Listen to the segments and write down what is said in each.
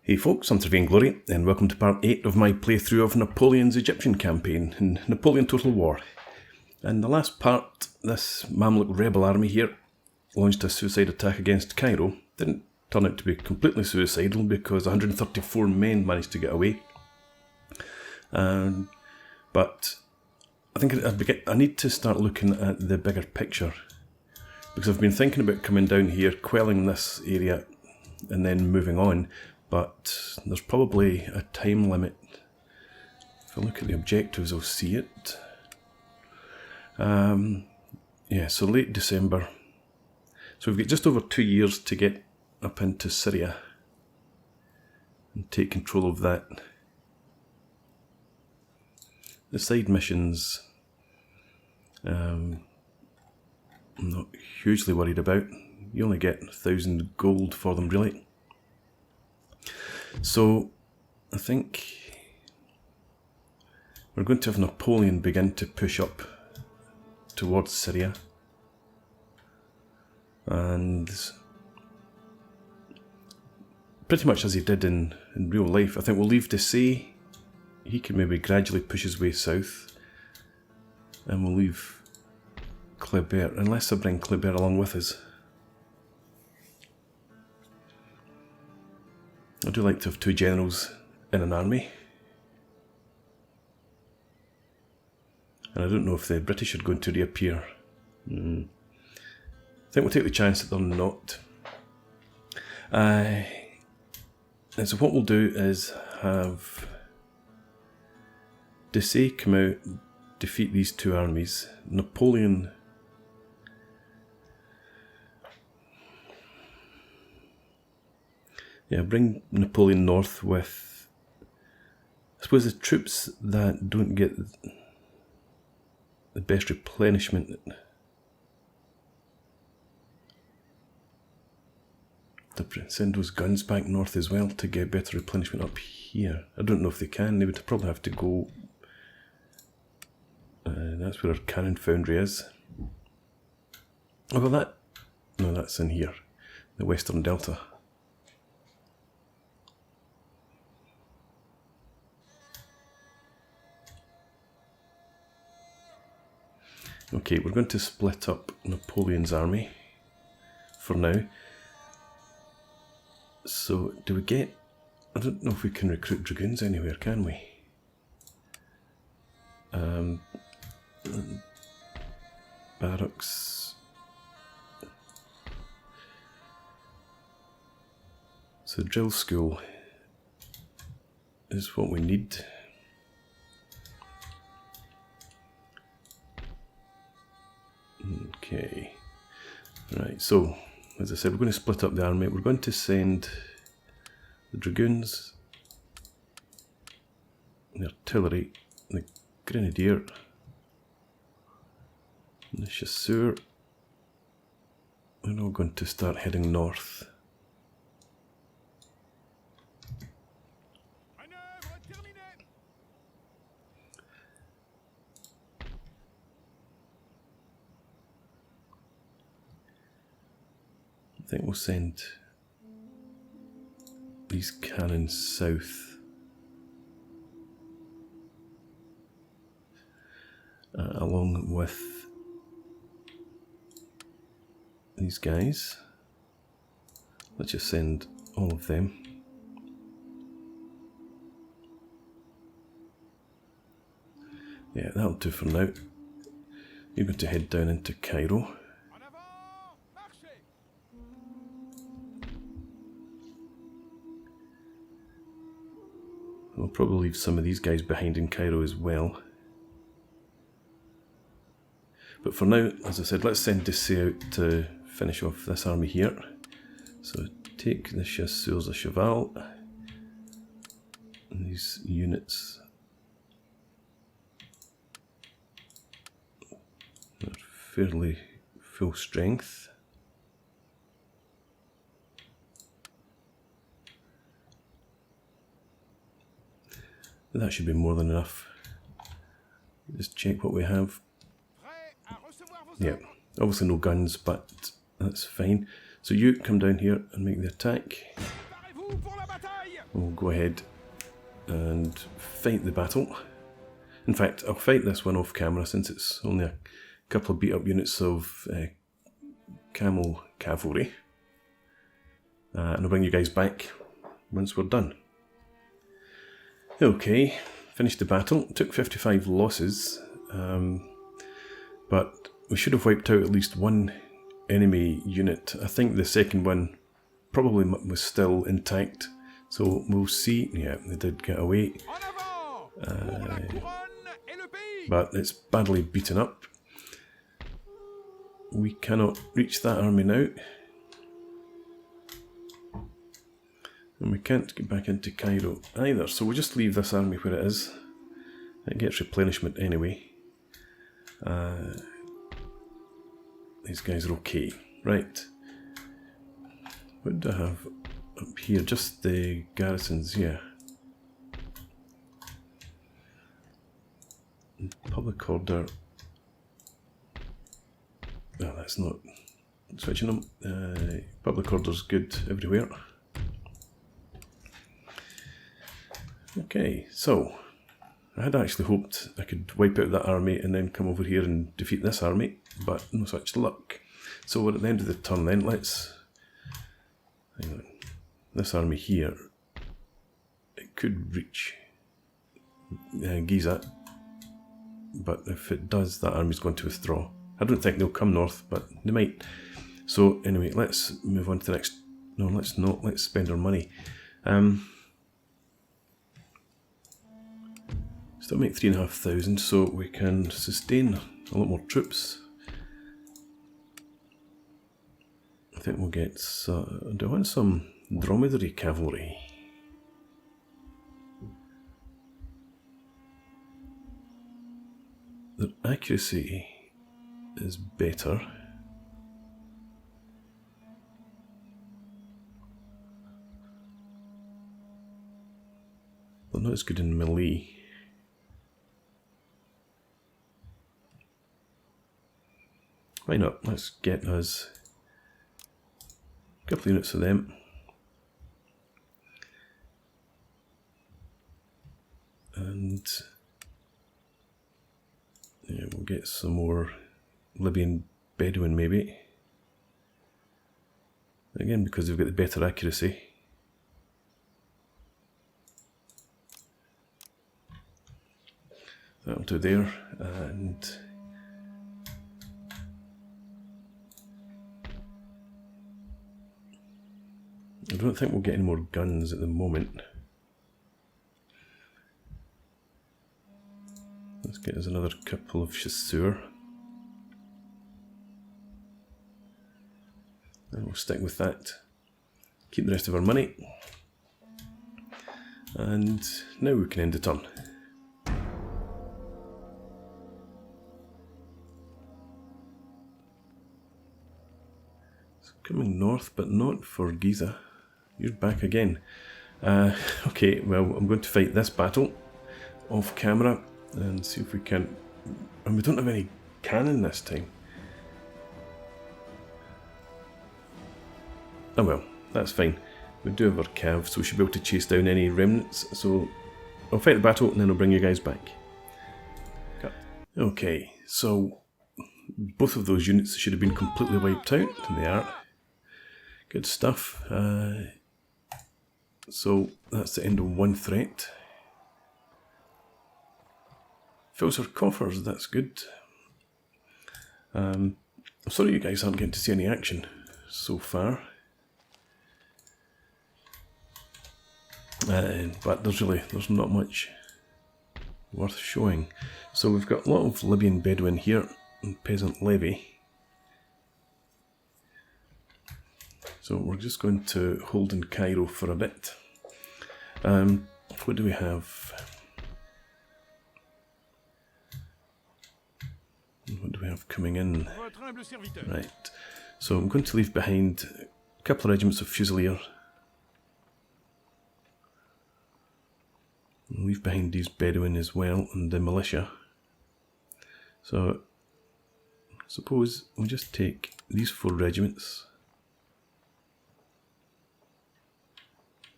Hey folks, I'm Surveying Glory, and welcome to part 8 of my playthrough of Napoleon's Egyptian campaign in Napoleon Total War. In the last part, this Mamluk rebel army here launched a suicide attack against Cairo. Didn't turn out to be completely suicidal because 134 men managed to get away. But I think I need to start looking at the bigger picture, because I've been thinking about coming down here, quelling this area and then moving on. But there's probably a time limit. If I look at the objectives, I'll see it. Yeah, so late December. So we've got just over 2 years to get up into Syria and take control of that. The side missions, I'm not hugely worried about. You only get 1,000 gold for them, really. So, I think we're going to have Napoleon begin to push up towards Syria, and pretty much as he did in real life. I think we'll leave to say he can maybe gradually push his way south, and we'll leave Kléber, unless I bring Kléber along with us. I do like to have 2 generals in an army. And I don't know if the British are going to reappear. I think we'll take the chance that they're not. And so what we'll do is have Dessay come out, defeat these 2 armies. Napoleon... Yeah, bring Napoleon north with, I suppose, the troops that don't get the best replenishment. To send those guns back north as well to get better replenishment up here. I don't know if they can. They would probably have to go. That's where our cannon foundry is. Oh, well, no, that's in here, the Western Delta. Okay, we're going to split up Napoleon's army for now. So, do we get... I don't know if we can recruit dragoons anywhere, can we? Barracks. So, drill school is what we need. Okay, right, so as I said, we're going to split up the army. We're going to send the dragoons, the artillery, the grenadier, and the chasseur. We're all going to start heading north. I think we'll send these cannons south, along with these guys. Let's just send all of them. Yeah, that'll do for now. You're going to head down into Cairo. I'll probably leave some of these guys behind in Cairo as well. But for now, as I said, let's send Dessay out to finish off this army here. So take the chasseurs à cheval. And these units are fairly full strength. That should be more than enough. Just check what we have. Yeah, obviously no guns, but that's fine. So you come down here and make the attack. we'll go ahead and fight the battle. In fact, I'll fight this one off camera since it's only a couple of beat up units of camel cavalry. And I'll bring you guys back once we're done. Okay, finished the battle. Took 55 losses, but we should have wiped out at least one enemy unit. I think the second one probably was still intact, so we'll see. Yeah, they did get away, but it's badly beaten up. We cannot reach that army now, and we can't get back into Cairo either, so we'll just leave this army where it is. It gets replenishment anyway. These guys are okay. Right. What do I have up here? Just the garrisons, yeah. Public order. No, that's not switching them. Public order's good everywhere. Okay, so I had actually hoped I could wipe out that army and then come over here and defeat this army, but no such luck. So we're at the end of the turn then. Let's... hang on. This army here, it could reach Giza, but if it does, that army's going to withdraw. I don't think they'll come north, but they might. So anyway, let's move on to the next... no, let's not. Let's spend our money. Still make 3,500, so we can sustain a lot more troops. I think we'll get... do I want some dromedary cavalry? Their accuracy is better. They're not as good in melee. Why not? Let's get us a couple of units of them. And yeah, we'll get some more Libyan Bedouin maybe. Again, because they've got the better accuracy. That'll do there. And I don't think we'll get any more guns at the moment. Let's get us another couple of chasseurs. And we'll stick with that. Keep the rest of our money. And now we can end the turn. It's coming north, but not for Giza. You're back again. Okay, well, I'm going to fight this battle off camera and see if we can... and we don't have any cannon this time. Oh well, that's fine. We do have our cav, so we should be able to chase down any remnants. So I'll fight the battle and then I'll bring you guys back. Okay, so both of those units should have been completely wiped out, and they are. Good stuff. So that's the end of one threat. Fills our coffers, that's good. I'm sorry you guys aren't getting to see any action so far. But there's not much worth showing. So we've got a lot of Libyan Bedouin here and peasant levy. So we're just going to hold in Cairo for a bit. What do we have? What do we have coming in? Right. So I'm going to leave behind a couple of regiments of Fusilier. I'll leave behind these Bedouin as well and the militia. So I suppose we'll just take these 4 regiments.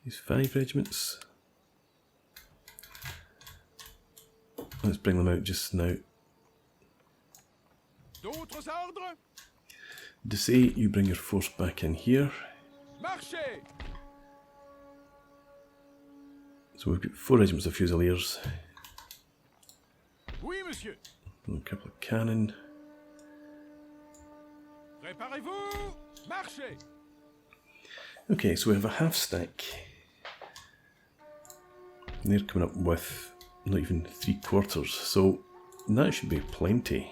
These 5 regiments. Let's bring them out just now. To say you bring your force back in here. So we've got 4 regiments of fusiliers. Oui, monsieur. And a couple of cannon. Préparez-vous, marchez. Okay, so we have a half stack. And they're coming up with not even 3/4, so that should be plenty.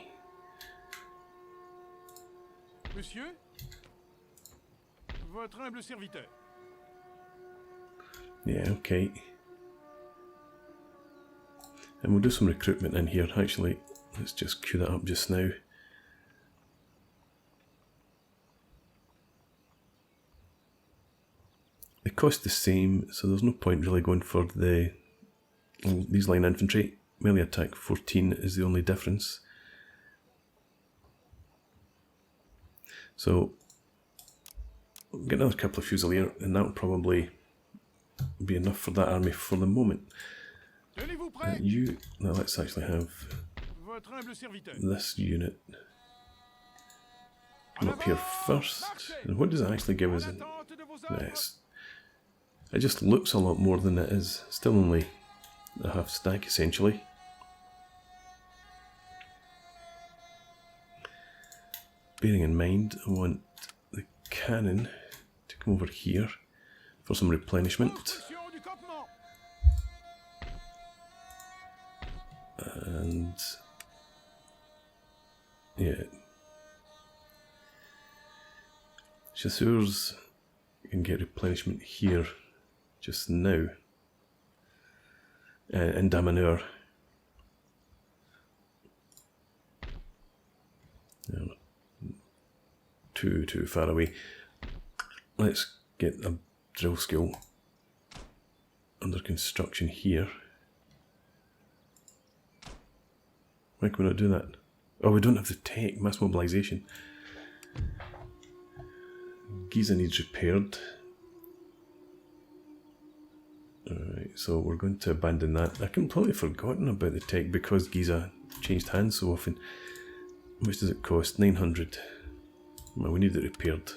Monsieur, votre humble serviteur. Yeah, okay. And we'll do some recruitment in here. Actually, let's just queue that up just now. They cost the same, so there's no point really going for these line infantry. Melee attack 14 is the only difference. So we'll get another couple of fusilier, and that'll probably be enough for that army for the moment. Now let's actually have this unit come up here first. And what does it actually give us? Yes. It just looks a lot more than it is. Still only a half stack essentially. Bearing in mind, I want the cannon to come over here for some replenishment. And yeah, chasseurs can get replenishment here just now, and Damanur. No, too far away. Let's get a drill school under construction here. Why can we not do that? Oh, we don't have the tech, mass mobilization. Giza needs repaired. Alright, so we're going to abandon that. I completely forgotten about the tech because Giza changed hands so often. How much does it cost? 900. Well, we need it repaired.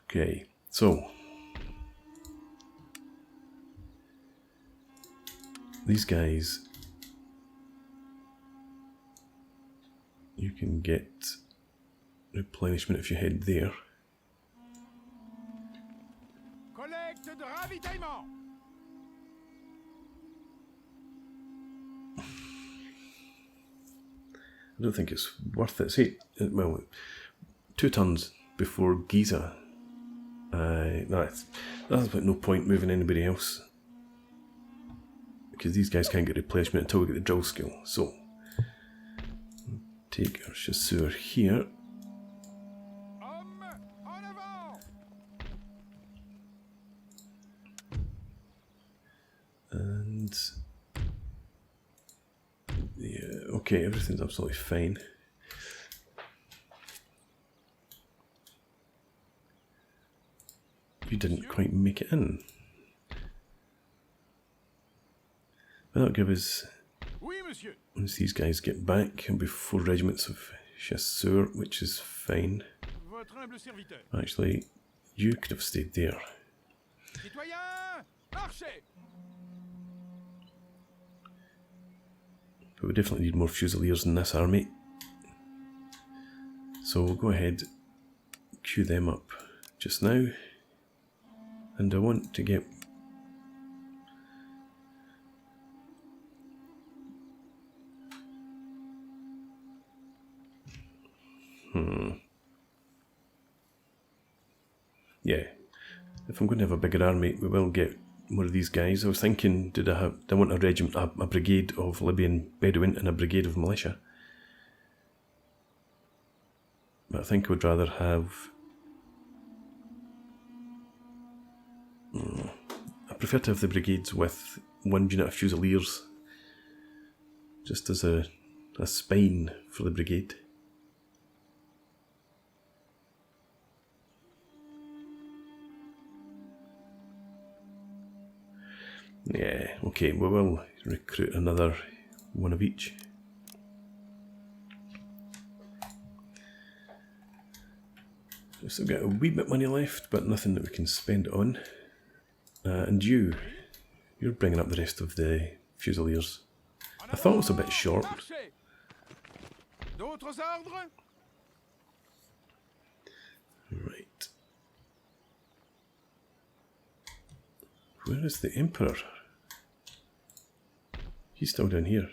Okay, so these guys, you can get replenishment if you head there. Collecte de ravitaillement. I don't think it's worth it. See, well, 2 turns before Giza. That's about no point moving anybody else, because these guys can't get replacement until we get the drill skill. So, take our chasseur here. And yeah, okay, everything's absolutely fine. You didn't quite make it in. That'll give us, once these guys get back, it'll be 4 regiments of chasseur, which is fine. Actually, you could have stayed there. But we definitely need more fusiliers in this army. So we'll go ahead, queue them up just now. And I want to get yeah, if I'm going to have a bigger army, we will get more of these guys. I was thinking, do I want a regiment, a brigade of Libyan Bedouin and a brigade of militia? But I think I would rather have, I prefer to have the brigades with 1 unit of fusiliers, just as a spine for the brigade. Yeah, okay, we will recruit another one of each. We've still got a wee bit of money left, but nothing that we can spend on. And you're bringing up the rest of the Fusiliers. I thought it was a bit short. D'autres ordres? Right. Where is the Emperor? He's still down here.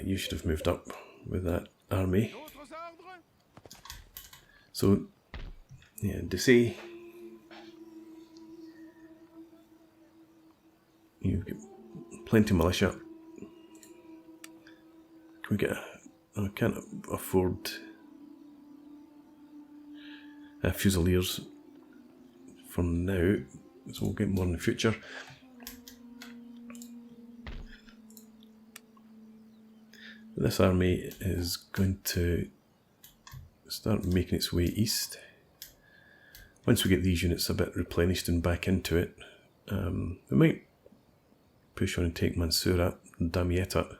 You should have moved up with that army. So, yeah, to say you've got plenty of militia. Can we get I can't afford Fusiliers for now, so we'll get more in the future. This army is going to start making its way east. Once we get these units a bit replenished and back into it, we might push on and take Mansoura and Damietta.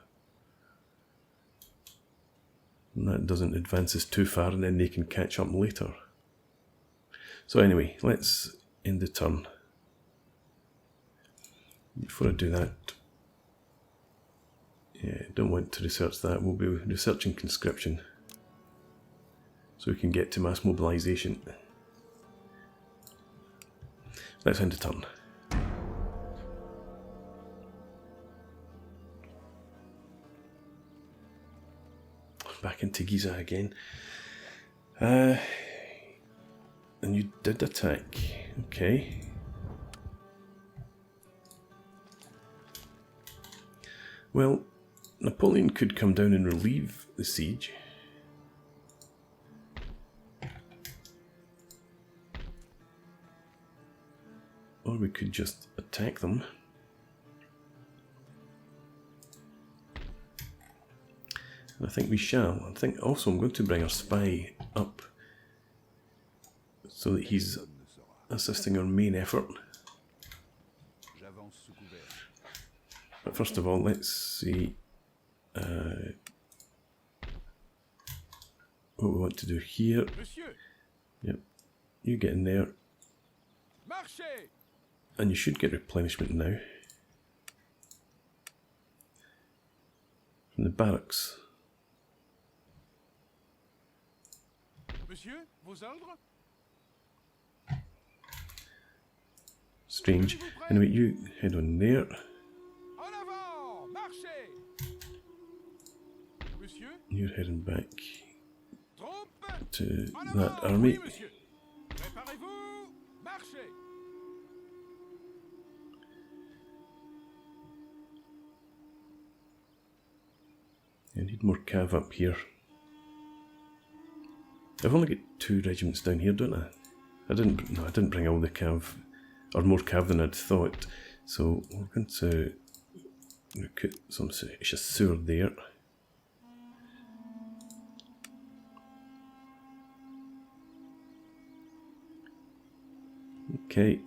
And that doesn't advance us too far, and then they can catch up later. So anyway, let's end the turn. Before I do that, yeah, don't want to research that. We'll be researching conscription, so we can get to mass mobilisation. Let's end the turn. Back into Giza again. And you did attack. Okay. Well, Napoleon could come down and relieve the siege. Or we could just attack them. And I think we shall. I think also I'm going to bring our spy up so that he's assisting our main effort. But first of all, let's see what we want to do here. Yep, you get in there. And you should get replenishment now from the barracks. Monsieur, vos ordres? Strange. Anyway, you head on there. En avant, marchez! Monsieur? You're heading back Troupes, to en that avant! army. Oui, monsieur. Préparez-vous, marchez! I need more cav up here. I've only got 2 regiments down here, don't I? I didn't bring all the cav, or more cav than I'd thought. So we're going to recruit some chasseur there. Okay.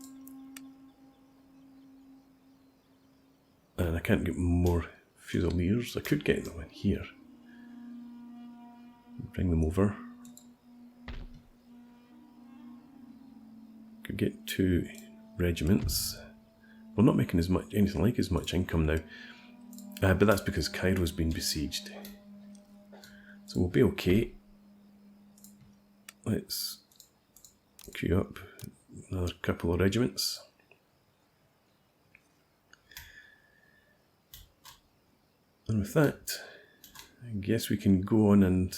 And I can't get more Fusiliers. I could get them in here. Bring them over. Could get 2 regiments. We're not making anything like as much income now. But that's because Cairo's been besieged. So we'll be okay. Let's queue up another couple of regiments. And with that, I guess we can go on and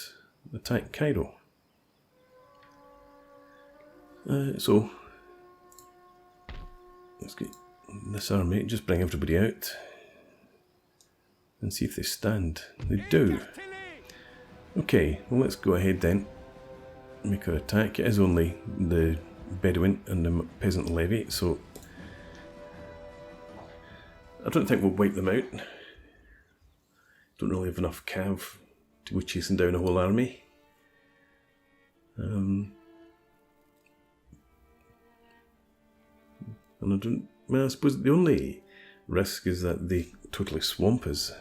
attack Cairo. So, let's get this army, just bring everybody out and see if they stand. They do. Okay, well let's go ahead then. Make our attack. It is only the Bedouin and the peasant levy, so I don't think we'll wipe them out. Don't really have enough cav to go chasing down a whole army. And I don't... Well, I suppose the only risk is that they totally swamp us.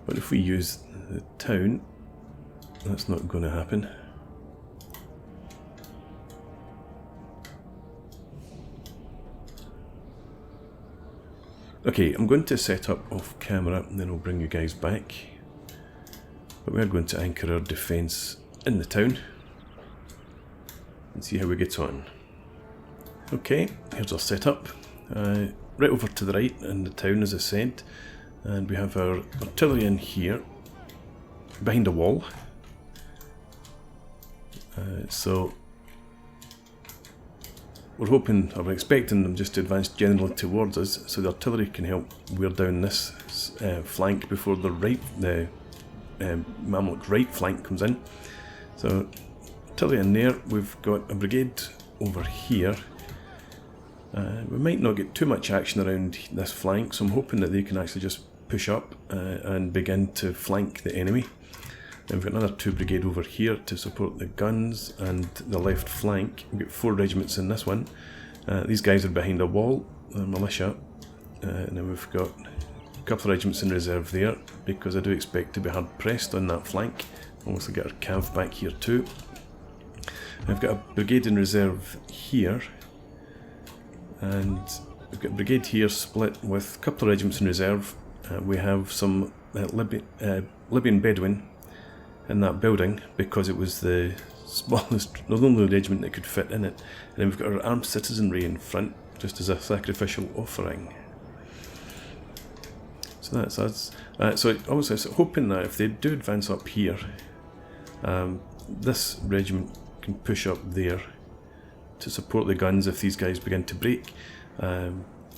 But if we use the town, that's not going to happen. Okay, I'm going to set up off camera and then I'll bring you guys back. But we are going to anchor our defence in the town and see how we get on. Okay, here's our setup. Right over to the right in the town, as I said. And we have our artillery in here, behind a wall. So we're hoping, or we're expecting them just to advance generally towards us, so the artillery can help wear down this flank before the Mamluk right flank comes in. So artillery in there, we've got a brigade over here. We might not get too much action around this flank, so I'm hoping that they can actually just push up and begin to flank the enemy. Then we've got another 2 brigade over here to support the guns and the left flank. We've got 4 regiments in this one. These guys are behind a wall, militia, and then we've got a couple of regiments in reserve there, because I do expect to be hard pressed on that flank. Also get our cav back here too. I've got a brigade in reserve here, and we've got a brigade here split with a couple of regiments in reserve. We have some Libyan Bedouin in that building because it was the smallest, the only regiment that could fit in it. And then we've got our armed citizenry in front, just as a sacrificial offering. So that's us. So I was hoping that if they do advance up here, this regiment can push up there to support the guns if these guys begin to break.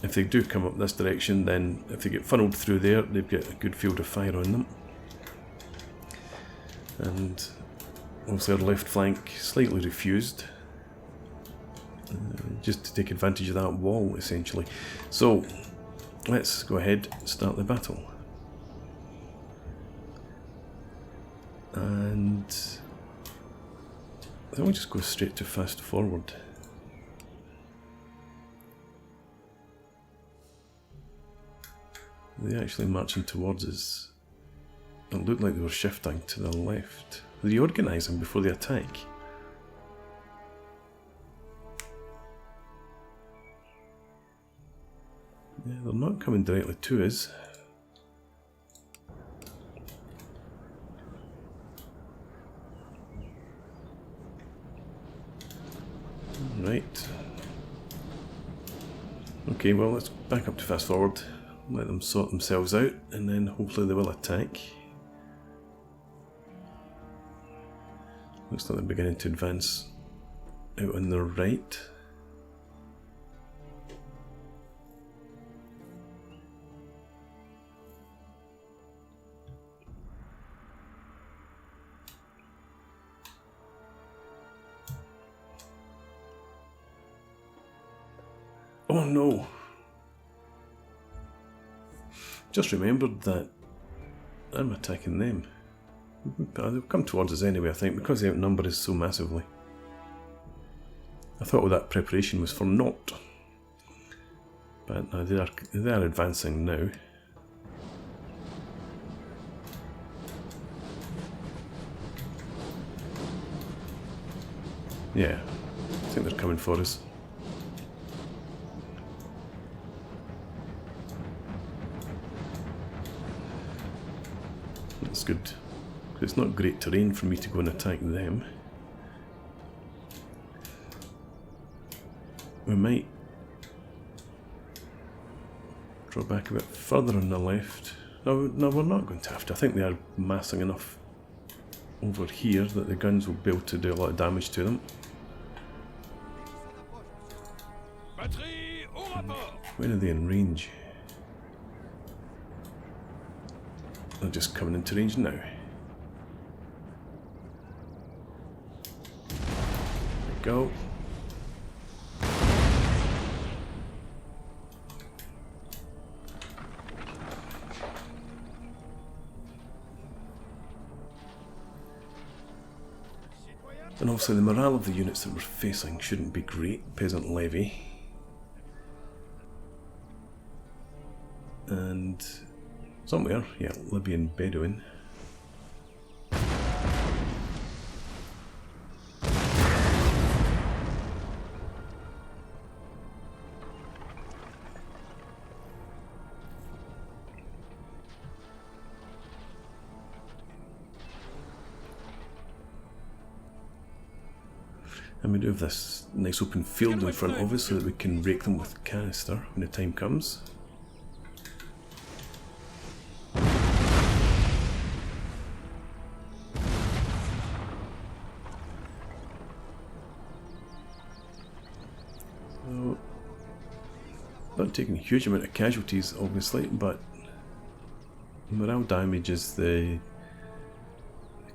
If they do come up this direction, then if they get funneled through there, they've got a good field of fire on them. And obviously our left flank slightly refused, just to take advantage of that wall essentially. So let's go ahead and start the battle. And I think we'll just go straight to fast forward. They're actually marching towards us. It looked like they were shifting to the left. Reorganising before the attack. Yeah, they're not coming directly to us. Right. Okay, well, let's back up to fast forward. Let them sort themselves out, and then hopefully they will attack. Looks like they're beginning to advance out on the right. Oh no! Just remembered that I'm attacking them. They'll come towards us anyway, I think, because they outnumber us so massively. I thought all that preparation was for naught. But no, they are advancing now. Yeah, I think they're coming for us. That's good. It's not great terrain for me to go and attack them. We might draw back a bit further on the left. No, we're not going to have to. I think they are massing enough over here that the guns will be able to do a lot of damage to them. When are they in range? They're just coming into range now. Go. And obviously the morale of the units that we're facing shouldn't be great. Peasant levy. And somewhere, yeah, Libyan Bedouin. And we do have this nice open field in front of us so that we can rake them with canister when the time comes. So, not taking a huge amount of casualties obviously, but morale damage is the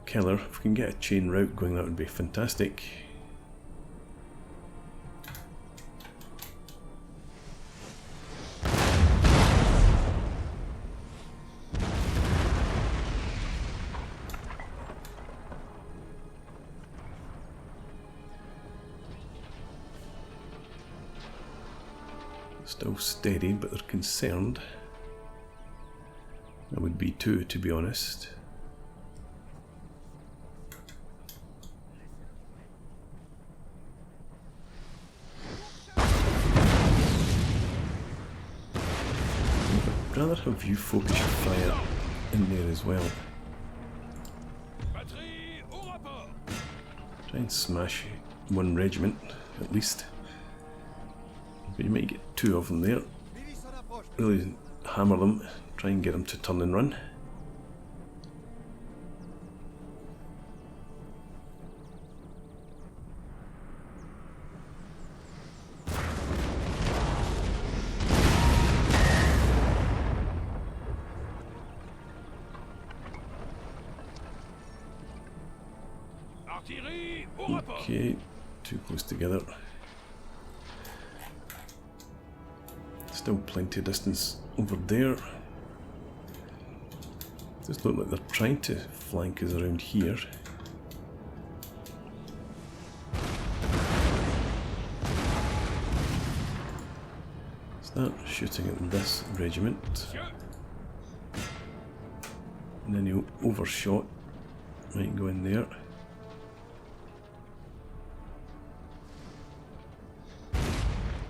killer. If we can get a chain route going, that would be fantastic. Still steady, but they're concerned. I would be too, to be honest. I'd rather have you focus your fire in there as well. Try and smash one regiment, at least. But you might get two of them there. Really hammer them, try and get them to turn and run. Okay, too close together. Still plenty of distance over there. Does look like they're trying to flank us around here. Start shooting at this regiment. And then you overshot. Might go in there.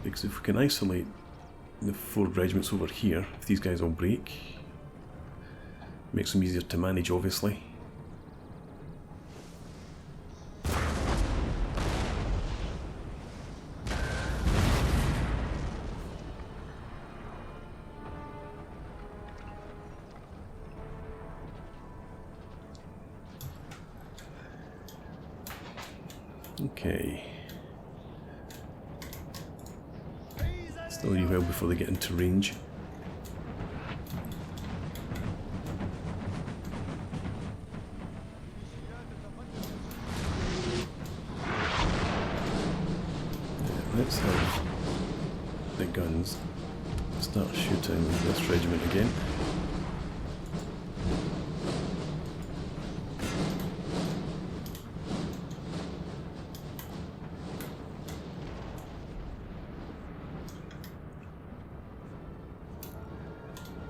Because if we can isolate the 4 regiments over here, if these guys all break, makes them easier to manage obviously. Okay. Still do well before they get into range. Let's have the guns start shooting this regiment again.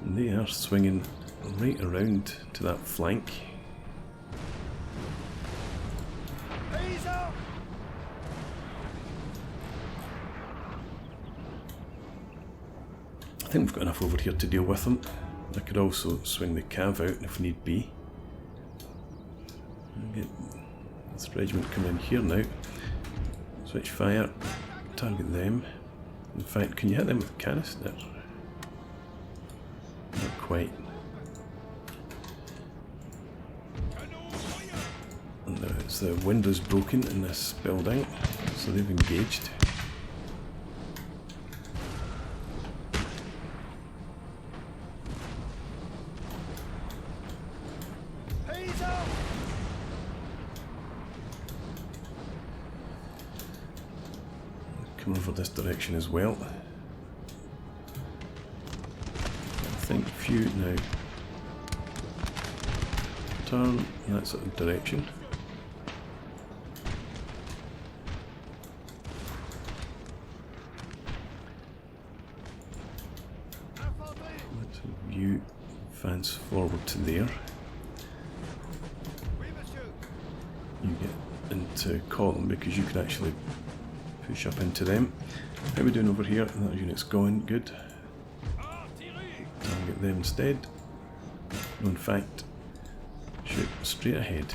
And they are swinging right around to that flank. I think we've got enough over here to deal with them. I could also swing the cav out if need be. Get this regiment come in here now. Switch fire, target them. In fact, can you hit them with canister? Not quite. And it's the windows broken in this building, so they've engaged. Come over this direction as well. I think a few now. Turn in that sort of direction. you advance forward to there. You get into column because you can actually push up into them. How are we doing over here? That unit's gone, good. Target them instead. No, in fact, shoot straight ahead.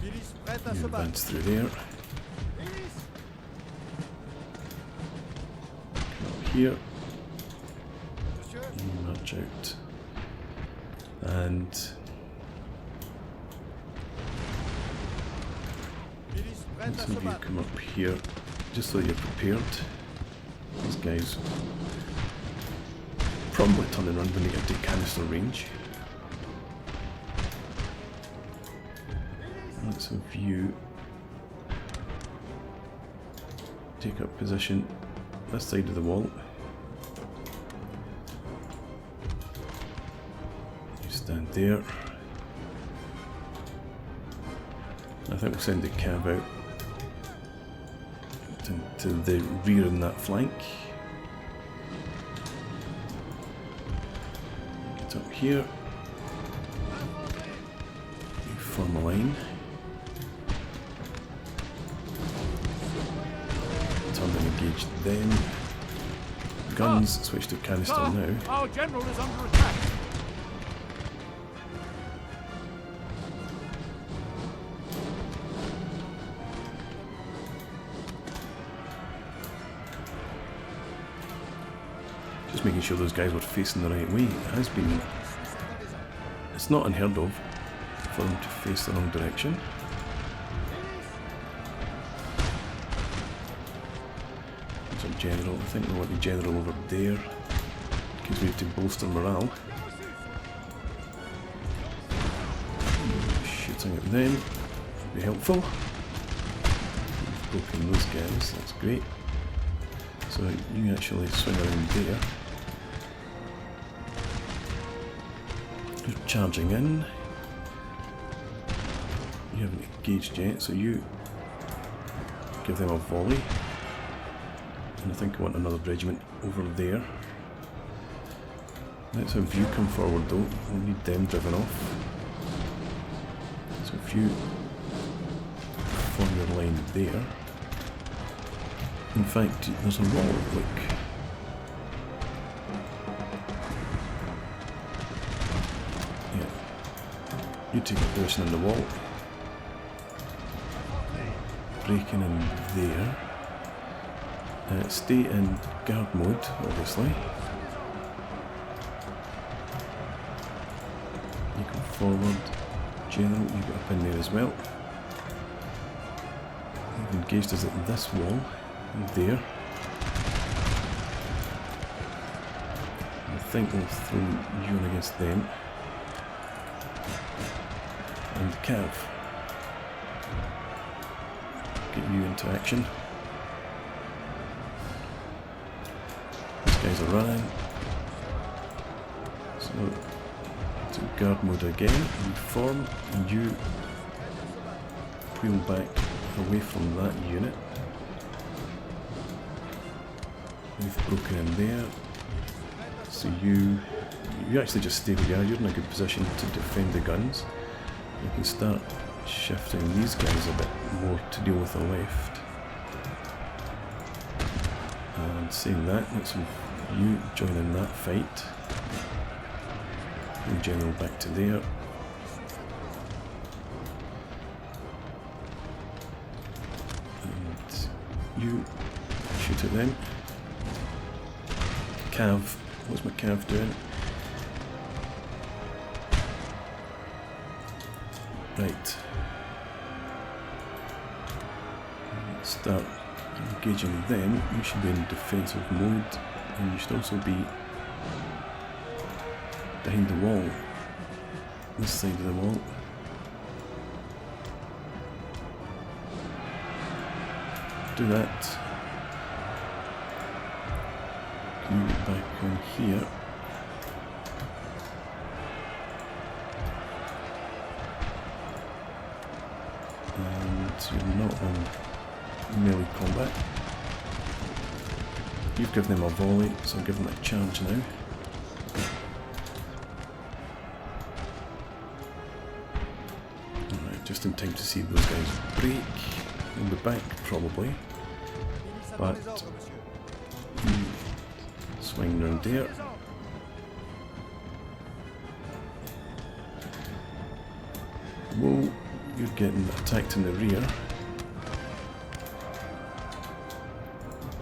You advance through there. Come up here. You march out. And some of you come up here just so you're prepared. These guys probably turn and run when they get to canister range. Let's have you take up position this side of the wall. You stand there. I think we'll send the cab out to the rear in that flank. Get up here. You form a line. Turn and engage them. Guns switch to canister now. Our general is under attack. Just making sure those guys were facing the right way. It has been... It's not unheard of for them to face the wrong direction. There's a general. I think we want the general over there because we need to bolster morale. Shooting at them would be helpful. We've broken those guys, that's great. So you actually swing around there. You're charging in. You haven't engaged yet, so you give them a volley. And I think I want another regiment over there. Let's have you come forward though. We'll need them driven off. So if you form your line there. In fact, there's a wall, look. Yeah. You take a position in the wall. Breaking in there. Stay in guard mode, obviously. You come forward. General, you get up in there as well. You've engaged us at this wall. There. I think we'll throw you in against them. And Cav. Get you into action. These guys are running. So, to guard mode again. You form and you wheel back away from that unit. We've broken in there, so you actually just stay where you are. You're in a good position to defend the guns. You can start shifting these guys a bit more to deal with the left. And saying that, let's have you join in that fight. And general back to there. And you shoot at them. Cav. What's my Cav doing? Right. Start engaging them. You should be in defensive mode, and you should also be behind the wall. This side of the wall. Do that. You get back on here. And you're not on melee combat. You've given them a volley, so I'll give them a charge now. Alright, just in time to see those guys break. They'll be back probably. But swing round there. Whoa, you're getting attacked in the rear.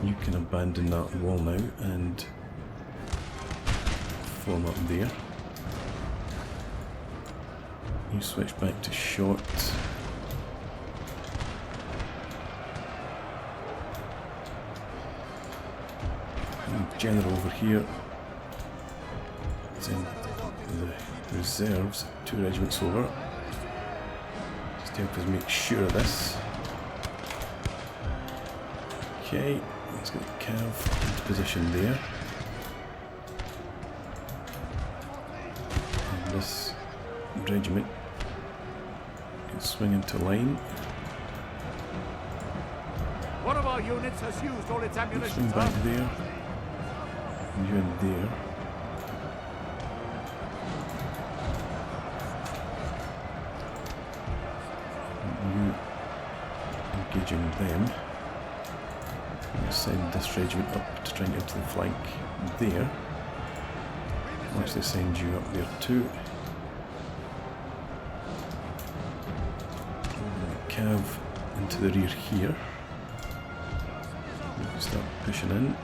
You can abandon that wall now and form up there. You switch back to shot. General over here. Then the reserves, 2 regiments over. Just help us make sure of this. Okay, let's get the cav into position there. And this regiment can swing into line. One of our units has used all its Swing ammunition, back sir. there. You in there. You engaging them. I'll send this regiment up to try and get to the flank there. I'll actually send you up there too. Cav into the rear here. We can start pushing in.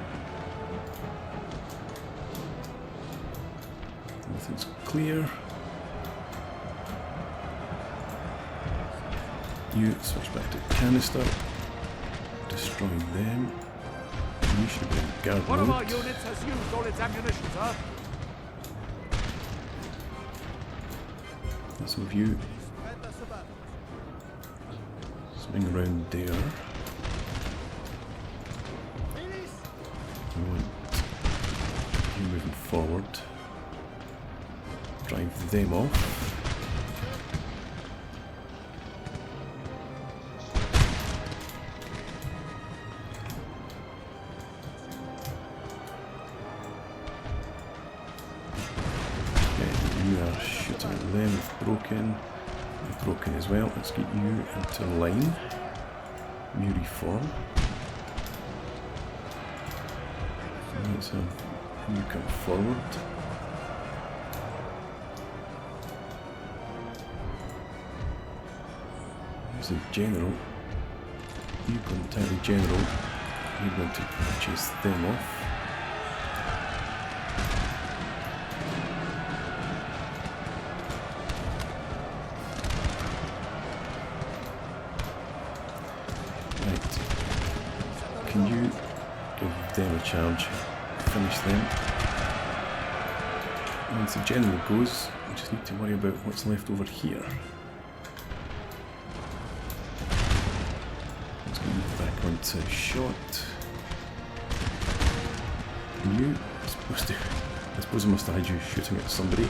Everything's clear. You switch back to canister. Destroy them. You should be in guard One of our mode. units has used all its ammunition, sir. Let's move you. Swing around there. We want you moving forward. Drive them off. Okay, you are shooting at them. They've broken. They've broken as well. Let's get you into line. New reform. Let's have you come forward. There's a general. You contact the general. You're going to chase them off. Right. Can you give them a charge? Finish them. Once the general goes, we just need to worry about what's left over here. Let's go back onto shot. You supposed to. I suppose I must have had you shooting at somebody.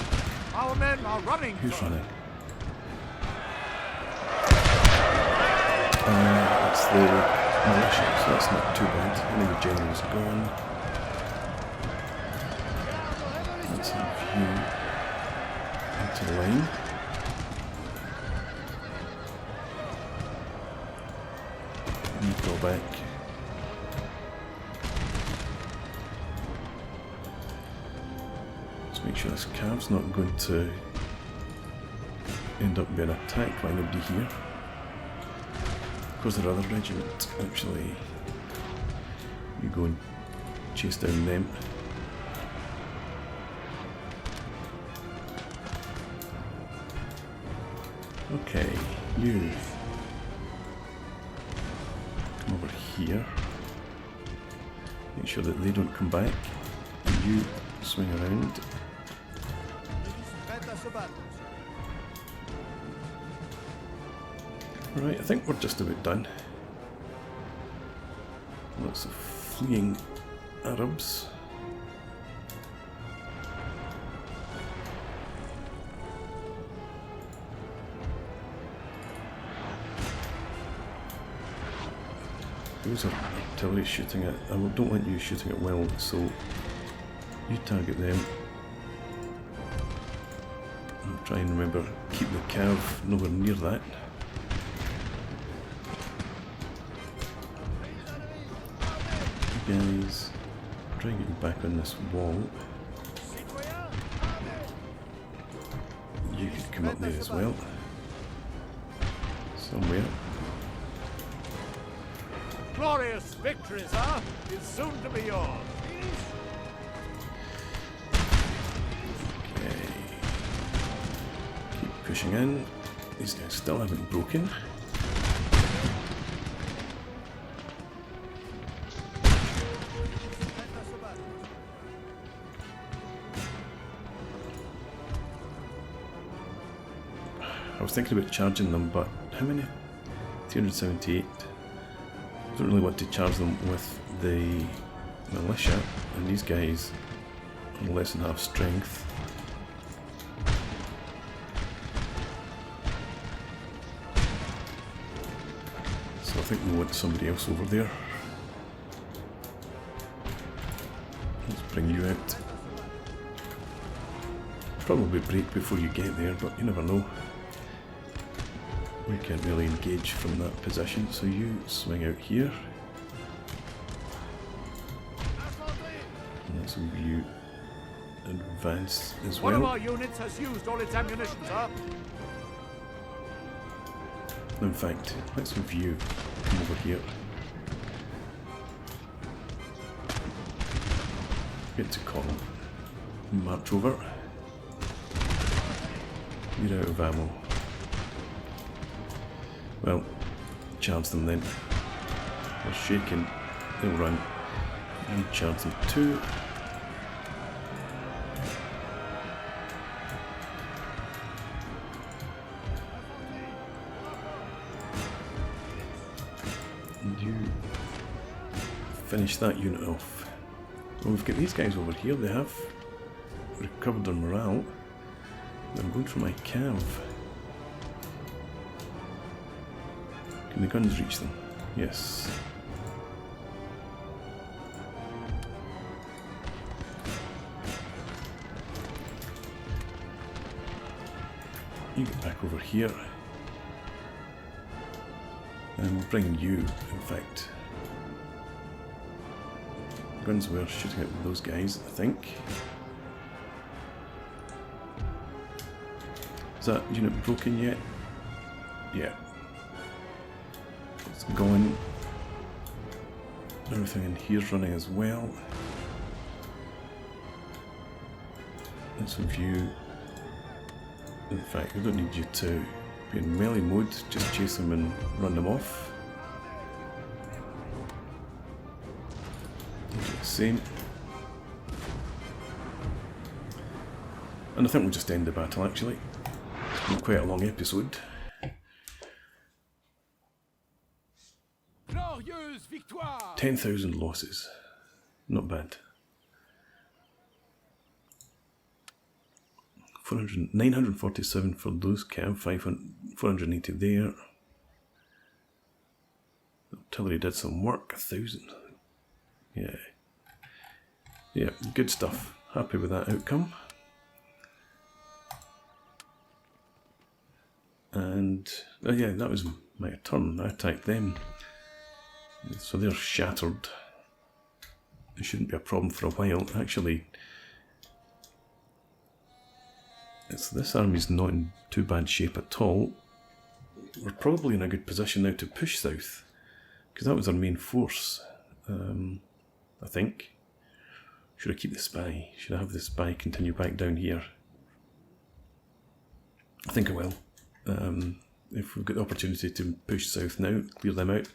Our men are running. Who's sir. running? It's the militia, so that's not too bad. I think the general's gone. Let's have you into line. You go back. Let's make sure this cab's not going to end up being attacked by nobody here. Because there are other regiments, actually. You go and chase down them. Okay, you come over here. Make sure that they don't come back. And you swing around. Right, I think we're just about done. Lots of fleeing Arabs. Those are artillery shooting at. I don't want you shooting at will, so you target them. I'll try and remember, keep the cav nowhere near that. You guys, try and get you back on this wall. You could come up there as well. Somewhere. Glorious victory, sir, is soon to be yours. Okay. Keep pushing in. These guys still haven't broken. I was thinking about charging them, but how many? 278. I don't really want to charge them with the militia, and these guys are less than half strength. So I think we want somebody else over there. Let's bring you out. Probably break before you get there, but you never know. We can't really engage from that position, so you swing out here. And let's move you advance as well. One of our units has used all its ammunition, sir. In fact, let's move you come over here. Get to column. March over. You're out of ammo. Well, charge them then. They're shaking, they'll run. You charge them too. And you finish that unit off. Well, we've got these guys over here, they have recovered their morale. I'm going for my cav. Can the guns reach them? Yes. You get back over here. And we'll bring you, in fact. Guns were shooting at those guys, I think. Is that unit broken yet? Yeah. It's going. Everything in here's running as well. Let's review. In fact, we don't need you to be in melee mode, just chase them and run them off. Do the same. And I think we'll just end the battle actually. It's been quite a long episode. 10,000 losses. Not bad. 947 for those cav, 480 there. Artillery did some work, 1,000. Yeah. Yeah, good stuff. Happy with that outcome. And, oh yeah, that was my turn. I attacked them. So they're shattered. It shouldn't be a problem for a while. Actually, this army's not in too bad shape at all. We're probably in a good position now to push south, because that was our main force, I think. Should I keep the spy? Should I have the spy continue back down here? I think I will. If we've got the opportunity to push south now, clear them out,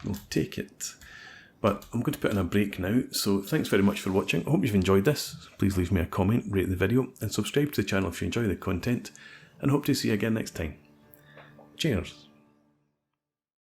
we'll take it. But I'm going to put in a break now, so thanks very much for watching. I hope you've enjoyed this. Please leave me a comment, rate the video, and subscribe to the channel if you enjoy the content, and hope to see you again next time. Cheers!